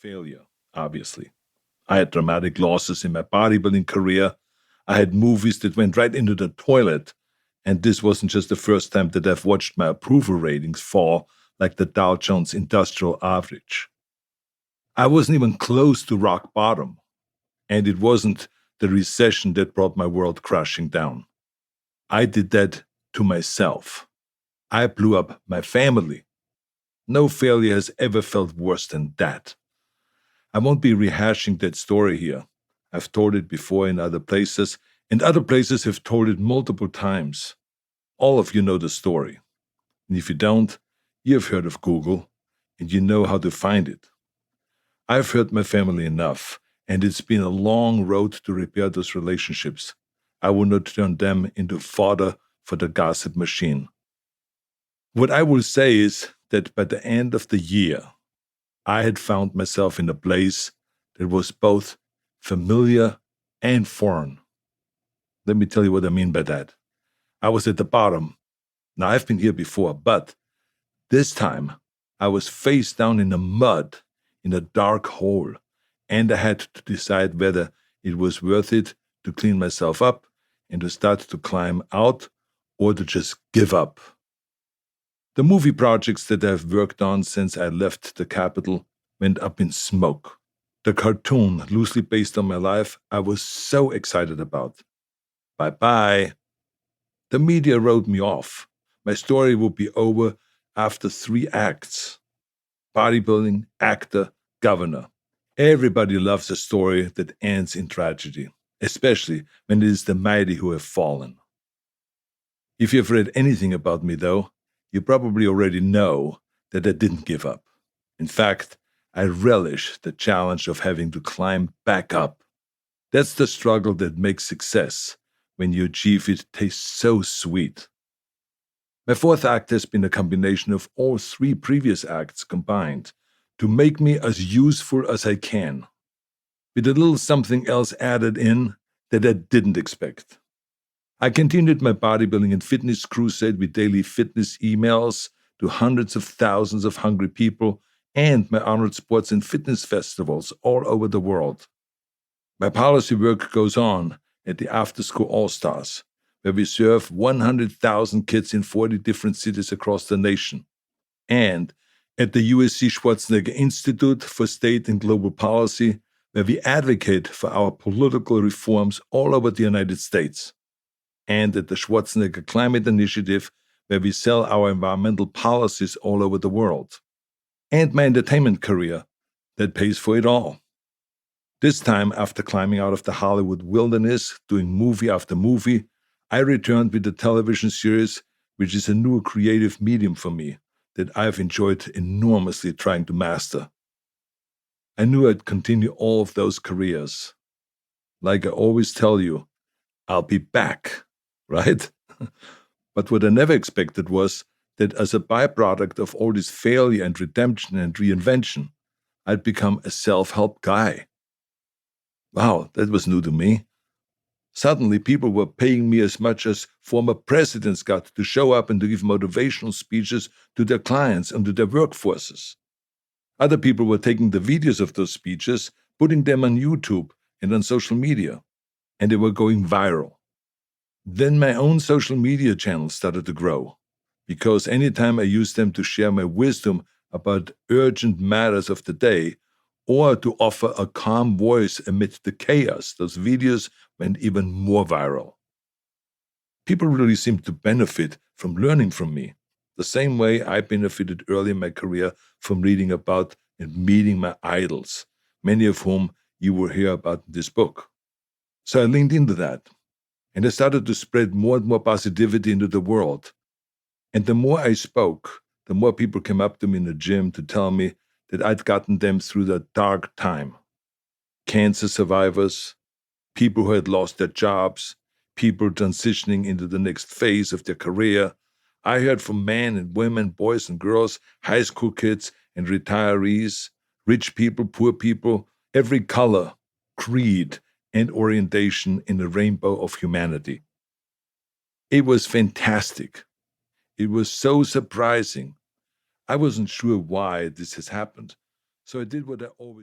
failure, obviously. I had dramatic losses in my bodybuilding career. I had movies that went right into the toilet. And this wasn't just the first time that I've watched my approval ratings fall like the Dow Jones Industrial Average. I wasn't even close to rock bottom. And it wasn't the recession that brought my world crashing down. I did that to myself. I blew up my family. No failure has ever felt worse than that. I won't be rehashing that story here. I've told it before in other places, and other places have told it multiple times. All of you know the story. And if you don't, you've heard of Google, and you know how to find it. I've hurt my family enough, and it's been a long road to repair those relationships. I will not turn them into fodder for the gossip machine. What I will say is that by the end of the year, I had found myself in a place that was both familiar and foreign. Let me tell you what I mean by that. I was at the bottom. Now, I've been here before, but this time I was face down in the mud, in a dark hole, and I had to decide whether it was worth it to clean myself up and to start to climb out or to just give up. The movie projects that I've worked on since I left the capital went up in smoke. The cartoon, loosely based on my life, I was so excited about. Bye-bye. The media wrote me off. My story would be over after 3 acts. Bodybuilding, actor, governor. Everybody loves a story that ends in tragedy, especially when it is the mighty who have fallen. If you've read anything about me, though, you probably already know that I didn't give up. In fact, I relish the challenge of having to climb back up. That's the struggle that makes success. When you achieve it, tastes so sweet. My 4th act has been a combination of all 3 previous acts combined to make me as useful as I can, with a little something else added in that I didn't expect. I continued my bodybuilding and fitness crusade with daily fitness emails to hundreds of thousands of hungry people and my Arnold Sports and Fitness festivals all over the world. My policy work goes on at the After School All-Stars, where we serve 100,000 kids in 40 different cities across the nation, and at the USC Schwarzenegger Institute for State and Global Policy, where we advocate for our political reforms all over the United States, and at the Schwarzenegger Climate Initiative, where we sell our environmental policies all over the world, and my entertainment career that pays for it all. This time, after climbing out of the Hollywood wilderness, doing movie after movie, I returned with a television series, which is a new creative medium for me that I've enjoyed enormously trying to master. I knew I'd continue all of those careers. Like I always tell you, I'll be back, right? But what I never expected was that as a byproduct of all this failure and redemption and reinvention, I'd become a self-help guy. Wow, that was new to me. Suddenly, people were paying me as much as former presidents got to show up and to give motivational speeches to their clients and to their workforces. Other people were taking the videos of those speeches, putting them on YouTube and on social media, and they were going viral. Then my own social media channels started to grow, because anytime I used them to share my wisdom about urgent matters of the day, or to offer a calm voice amid the chaos, those videos went even more viral. People really seemed to benefit from learning from me, the same way I benefited early in my career from reading about and meeting my idols, many of whom you will hear about in this book. So I leaned into that, and I started to spread more and more positivity into the world. And the more I spoke, the more people came up to me in the gym to tell me that I'd gotten them through that dark time. Cancer survivors, people who had lost their jobs, people transitioning into the next phase of their career. I heard from men and women, boys and girls, high school kids and retirees, rich people, poor people, every color, creed, and orientation in the rainbow of humanity. It was fantastic. It was so surprising. I wasn't sure why this has happened, so I did what I always